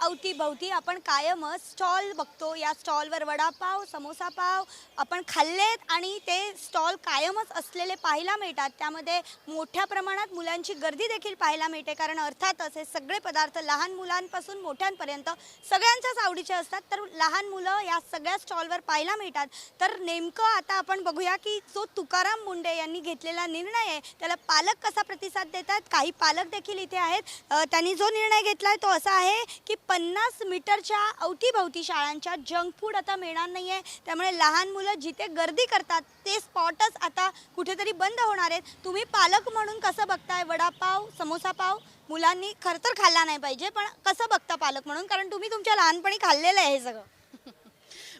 अवतीभवती आपण कायमच स्टॉल बघतो. या स्टॉलवर वडापाव, समोसा पाव आपण खाल्लेत आणि ते स्टॉल कायमच असलेले पाहायला मिळतात. त्यामध्ये मोठ्या प्रमाणात मुलांची गर्दी देखील पाहायला मिळते, कारण अर्थातच हे सगळे पदार्थ लहान मुलांपासून मोठ्यांपर्यंत सगळ्यांच्याच आवडीचे असतात. तर लहान मुलं या सगळ्या स्टॉलवर पाहायला मिळतात. तर नेमकं आता आपण बघूया की जो तुकाराम मुंढे यांनी घेतलेला निर्णय आहे त्याला पालक कसा प्रतिसाद देतात. काही पालक देखील इथे आहेत. त्यांनी जो निर्णय घेतलाय तो असा आहे की 50 मीटरच्या अवतीभवती शाळांच्या जंक फूड आता मिळणार नाही आहे. त्यामुळे लहान मुलं जिथे गर्दी करतात ते स्पॉटच आता कुठेतरी बंद होणार आहेत. तुम्ही पालक म्हणून कसं बघताय? वडापाव, समोसा पाव मुलांनी खरं तर खाल्ला नाही पाहिजे, पण कसं बघता पालक म्हणून? कारण तुम्ही तुमच्या लहानपणी खाल्लेलं आहे हे सगळं.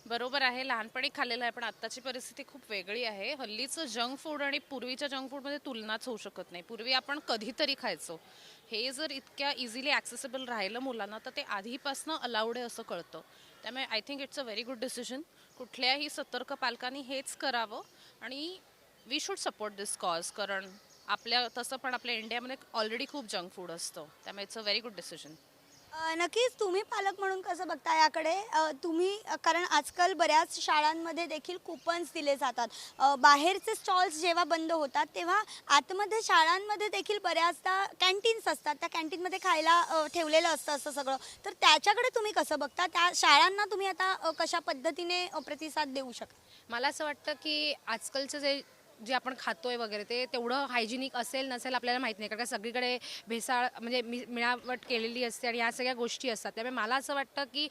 बरोबर आहे, लहानपणी खाल्लेलं आहे, पण आत्ताची परिस्थिती खूप वेगळी आहे. हल्लीचं जंक फूड आणि पूर्वीच्या जंक फूडमध्ये तुलनाच होऊ शकत नाही. पूर्वी आपण कधीतरी खायचो. हे जर इतक्या इझिली ॲक्सेसिबल राहिलं मुलांना तर ते आधीपासून अलाउड आहे असं कळतं. त्यामुळे I think it's a very good decision. कुठल्याही सतर्क पालकांनी हेच करावं आणि we should support this cause. कारण तसं पण आपल्या इंडियामध्ये ऑलरेडी खूप जंक फूड असतं. त्यामुळे it's a very good decision. नक्कीच तुम्ही पालक म्हणून कसं बघता याकडे? तुम्ही कारण आजकाल बऱ्याच शाळांमध्ये देखील कुपन्स दिले जातात. बाहेरचे स्टॉल्स जेव्हा बंद होतात तेव्हा आतमध्ये शाळांमध्ये देखील बऱ्याचदा कॅन्टीन्स असतात. त्या कॅन्टीनमध्ये खायला ठेवलेलं असतं असं सगळं. तर त्याच्याकडे तुम्ही कसं बघता? त्या शाळांना तुम्ही आता कशा पद्धतीने प्रतिसाद देऊ शकता? मला असं वाटतं की आजकालचं जे आपण खातोय वगैरे ते तेवढं हायजिनिक असेल नसेल आपल्याला माहीत नाही, कारण का सगळीकडे भेसाळ म्हणजे मिळावट केलेली असते आणि ह्या सगळ्या गोष्टी असतात. त्यामुळे मला असं वाटतं की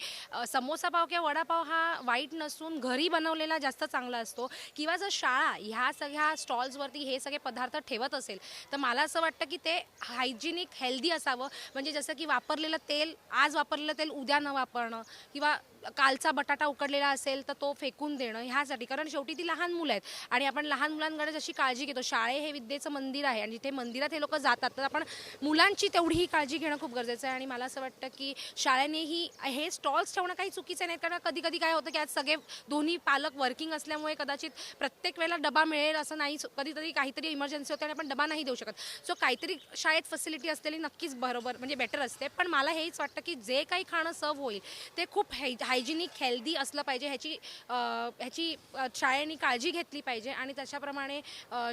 समोसा पाव किंवा वडापाव हा वाईट नसून घरी बनवलेला जास्त चांगला असतो. किंवा जर शाळा ह्या सगळ्या स्टॉल्सवरती हे सगळे पदार्थ ठेवत असेल तर मला असं वाटतं की ते हायजिनिक हेल्दी असावं. म्हणजे जसं की वापरलेलं तेल, आज वापरलेलं तेल उद्या न वापरणं, किंवा कालचा बटाटा उकडलेला असेल तर तो फेकून देणं ह्यासाठी. कारण शेवटी ती लहान मुलं आहेत आणि आपण लहान मुलांकडे जशी काळजी घेतो, शाळे हे विद्येचं मंदिर आहे आणि जिथे मंदिरात हे लोक जातात, तर आपण मुलांची तेवढीही काळजी घेणं खूप गरजेचं आहे. आणि मला असं वाटतं की शाळेनेही हे स्टॉल्स ठेवणं काही चुकीचं नाही, कारण कधी कधी काय होतं की आज सगळे दोन्ही पालक वर्किंग असल्यामुळे कदाचित प्रत्येक वेळेला डबा मिळेल असं नाही. कधीतरी काहीतरी इमर्जन्सी होते आणि आपण डबा नाही देऊ शकत. सो काहीतरी शाळेत फॅसिलिटी असलेली नक्कीच बरोबर म्हणजे बेटर असते. पण मला हेच वाटतं की जे काही खाणं सर्व होईल ते खूप हायजिनिक हेल्दी असलं पाहिजे. ह्याची शाळेने काळजी घेतली पाहिजे आणि त्याच्याप्रमाणे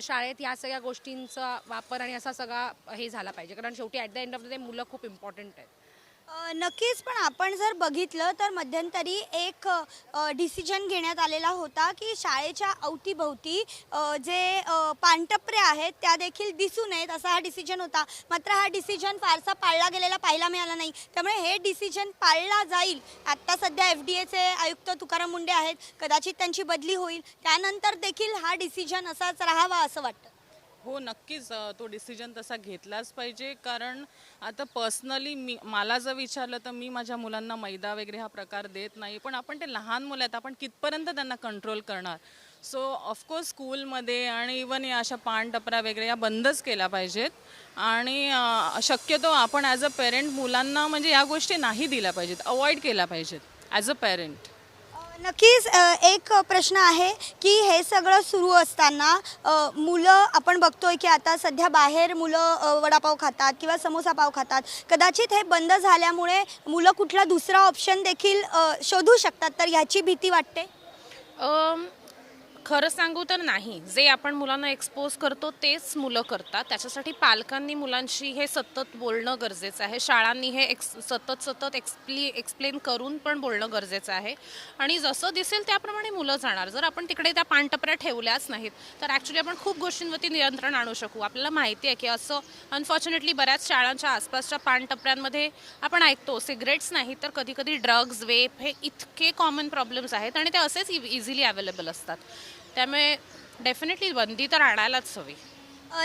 शाळेत या सगळ्या गोष्टींचा वापर आणि असा सगळा हे झाला पाहिजे. कारण शेवटी at the end of the day मुलं खूप इम्पॉर्टंट आहेत. नक्कीच. पण आपण जर बघितलं तर मध्यंतरी एक डिसिजन घेण्यात आलेला होता की शाळेच्या अवतीभवती जे पानटपऱ्या आहेत त्या देखील दिसू नयेत, असा हा डिसिजन होता. मात्र हा डिसिजन फारसा पाळला गेलेला पाहायला मिळाला नाही. त्यामुळे हे डिसिजन पाळला जाईल. आत्ता सध्या FDAचे आयुक्त तुकाराम मुंढे आहेत. कदाचित त्यांची बदली होईल. त्यानंतर देखील हा डिसिजन असाच राहावा असं वाटतं. हो, नक्कीच तो डिसिजन तसा घेतलाच पाहिजे. कारण आता पर्सनली मला जर विचारलं तर मी माझ्या मुलांना मैदा वगैरे हा प्रकार देत नाही. पण आपण ते लहान मुलं आहेत, आपण कितपर्यंत त्यांना कंट्रोल करणार? सो ऑफकोर्स स्कूलमध्ये आणि इवन या अशा पानटपऱ्या वगैरे या बंदच केल्या पाहिजेत. आणि शक्यतो आपण ॲज अ पेरेंट मुलांना म्हणजे या गोष्टी नाही दिल्या पाहिजेत, अवॉइड केल्या पाहिजेत ॲज अ पेरेंट. नक्कीच. एक प्रश्न आहे की हे सगळं सुरू असताना मुलं आपण बघतोय की आता सध्या बाहेर मुलं वडापाव खातात किंवा समोसा पाव खातात. कदाचित हे बंद झाल्यामुळे मुलं कुठला दुसरा ऑप्शन देखील शोधू शकतात. तर ह्याची भीती वाटते? खरं सांगू तर नाही. जे आपण मुलांना एक्सपोज करतो तेच मुलं करतात. त्याच्यासाठी पालकांनी मुलांशी हे सतत बोलणं गरजेचं आहे. शाळांनी हे सतत एक्सप्लेन करून पण बोलणं गरजेचं आहे. आणि जसं दिसेल त्याप्रमाणे मुलं जाणार. जर आपण तिकडे त्या पानटपऱ्या ठेवल्याच नाहीत तर ॲक्च्युली आपण खूप गोष्टींवरती नियंत्रण आणू शकू. आपल्याला माहिती आहे की असं अनफॉर्च्युनेटली बऱ्याच शाळांच्या आसपासच्या पानटपऱ्यांमध्ये आपण ऐकतो सिगरेट्स नाही तर कधीकधी ड्रग्ज, वेप हे इतके कॉमन प्रॉब्लेम्स आहेत आणि ते असेच इझिली अवेलेबल असतात. त्यामुळे डेफिनेटली बंदी तर आणायलाच हवी.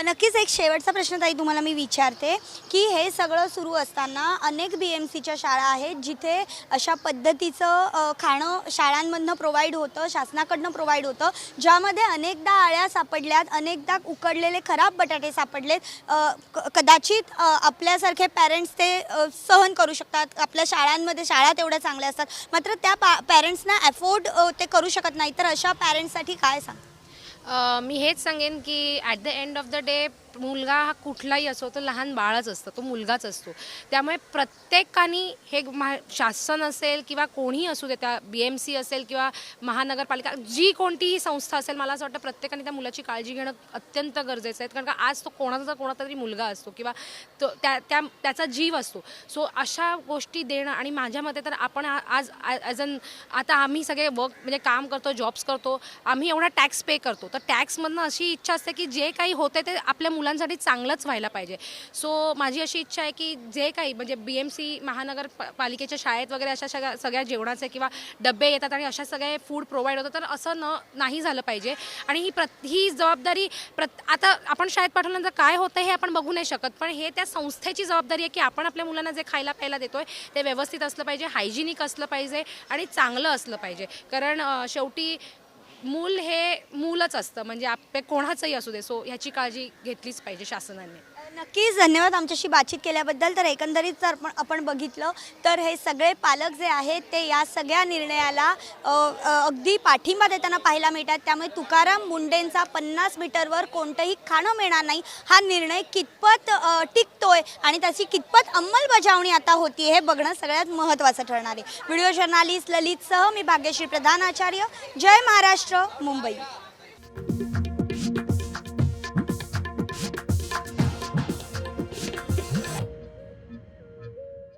नक्कीच. एक शेवटचा प्रश्न ताई तुम्हाला मी विचारते की हे सगळं सुरू असताना अनेक BMCच्या शाळा आहेत जिथे अशा पद्धतीचं खाणं शाळांमधनं प्रोव्हाइड होतं, शासनाकडनं प्रोव्हाइड होतं, ज्यामध्ये अनेकदा आळ्या सापडल्यात, अनेकदा उकडलेले खराब बटाटे सापडलेत. कदाचित आपल्यासारखे पॅरेंट्स ते सहन करू शकतात. आपल्या शाळांमध्ये शाळा तेवढ्या चांगल्या असतात, मात्र त्या पॅरेंट्सना अफोर्ड ते करू शकत नाही. तर अशा पॅरेंट्ससाठी काय सांग? मी हेच सांगेन की at the end of the day मुलगा हा कुठलाही असो तो लहान बाळच असतं, तो मुलगाच असतो. त्यामुळे प्रत्येकाने हे शासन असेल किंवा कोणीही असू दे, त्या BMC असेल किंवा महानगरपालिका, जी कोणतीही संस्था असेल, मला असं वाटतं प्रत्येकाने त्या मुलाची काळजी घेणं अत्यंत गरजेचं आहे. कारण का आज तो कोणाचा तरी मुलगा असतो किंवा तो त्याचा जीव असतो. सो अशा गोष्टी देणं, आणि माझ्या मते तर आपण आज ॲज अन आता आम्ही सगळे म्हणजे काम करतो, जॉब्स करतो, आम्ही एवढा टॅक्स पे करतो, तर टॅक्समधनं अशी इच्छा असते की जे काही होते ते आपल्या मुलांसाठी चांगलंच व्हायला पाहिजे. सो माझी अशी इच्छा आहे की जे काही म्हणजे BMC महानगरपालिकेच्या शाळेत वगैरे अशा सगळ्या जेवणाचे किंवा डबे येतात आणि अशा सगळे फूड प्रोव्हाइड होतं, तर असं नाही झालं पाहिजे. आणि ही जबाबदारी आता आपण शाळेत पाठवल्यानंतर काय होतं हे आपण बघू नाही शकत, पण हे त्या संस्थेची जबाबदारी आहे की आपण आपल्या मुलांना जे खायला प्यायला देतोय ते व्यवस्थित असलं पाहिजे, हायजिनिक असलं पाहिजे आणि चांगलं असलं पाहिजे. कारण शेवटी मूल हे मूलच असतं, म्हणजे आपले कोणाचंही असू दे. सो ह्याची काळजी घेतलीच पाहिजे शासनाने. नक्कीच धन्यवाद आमच्याशी बातचीत केल्याबद्दल. तर एकंदरीत जर आपण बघितलं तर हे सगळे पालक जे आहेत ते या सगळ्या निर्णयाला अगदी पाठिंबा देताना पाहायला मिळतात. त्यामुळे तुकाराम मुंडेंचा 50 मीटरवर कोणतंही खाणं मिळणार नाही हा निर्णय कितपत टिकतोय आणि त्याची कितपत अंमलबजावणी आता होती हे बघणं सगळ्यात महत्त्वाचं ठरणार आहे. व्हिडिओ जर्नालिस्ट ललितसह मी भाग्यश्री प्रधान आचार्य, जय महाराष्ट्र, मुंबई.